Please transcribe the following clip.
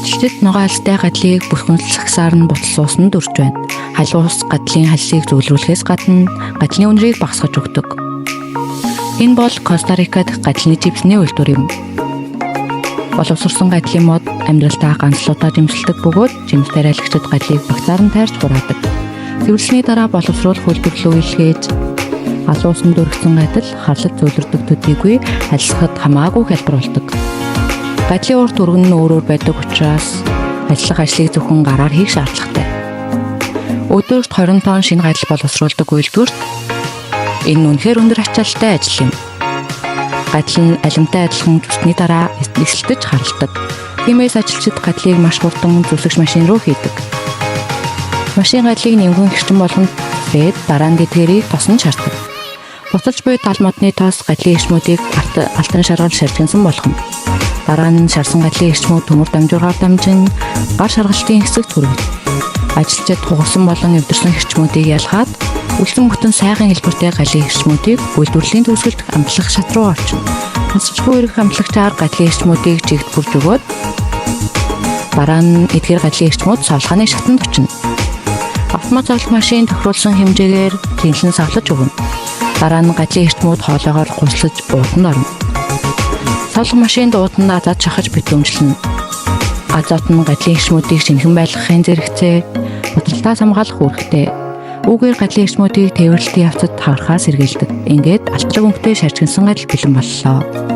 Ажилчид нугаалтай гадлыг бүрхэмжлэх сагсаар нь буцалсуусан дурж байна. Халуус гадлын халсыг зөвлөрүүлэхээс гадна гадлын үнэрийг багасгаж өгдөг. Энэ бол Коста-Рикад гадлын живсний үйлдвэр юм. Боловсрсон гадлын мод амьдралдаа ганцлуудаа дэмжлдэг бөгөөд жимс тариалагчид гадлыг багцаар нь тайрч хураадаг. Цэвэрлсний дараа боловсруулах үйлдвэрлэлөө илгээж алуусан дөргсөн гадал харлаж зөвлөрдөг төдийгүй ажиллахад хамаагүй хялбар болдог. Гадлын урт өргөн нь өөрөөр байдаг учраас ажиллах ажлыг зөвхөн гараар хийх шаардлагатай. Өдөрт 20 тонн шинэ гадал боловсруулдаг үйлдвэрт энэ үнэхээр өндөр ачаалттай ажил юм. Гадал нь алимтай адилхан зүсний дараа эсэлтэж харалдаг. Тиймээс ажилчид гадлыг маш хурдан зүсгэж машин руу хийдэг. Машин гадлыг нэмгэн хэрчэн болгонд фэд дараа нь дэдгэрийг тоснож шаарддаг. Буцалж буй тал модны тоос гадлын эрчмүүдийг алтан шаргал шаржигнсан болгоно. Дараа нь шарсан гадлын эрчмүүд төмөр дамжуугаар дамжин гар шаргалтын хэсэгт хүргэнэ. Ажилчид хугарсан болон эвдэрсэн эрчмүүдийг ялгаад үлдсэн бүтэн сайхан хэлбэртэй галын эрчмүүдийг үйлдвэрлэлийн төгсгөлд амтлах шат руу орчино. Тасчгүй эрх амтлагчаар галын эрчмүүдийг жигт бүрж өгөөд дараа нь эдгээр галын эрчмүүд савлгааны шатанд очино. Автомат савлах машин тохируулсан хэмжээгээр тэнцэн савлаж өгнө. Дараа нь галын эрчмүүд хоолоогоор гуйслаж ууданд орно. Савлах машинд ууданд азот шахаж битүүмжлэнэ. Азот нь галын эрчмүүдийг шинхэн байлгахын зэрэгцээ бодлолтоос хамгаалах үүрэгтэй. Үүгээр галын эрчмүүдийг тээвэрлэлтийн явцад хаврахаас сэргийлдэг. Ингээд алтраг өнгөтэй шаржигнсан гадал бэлэн боллоо.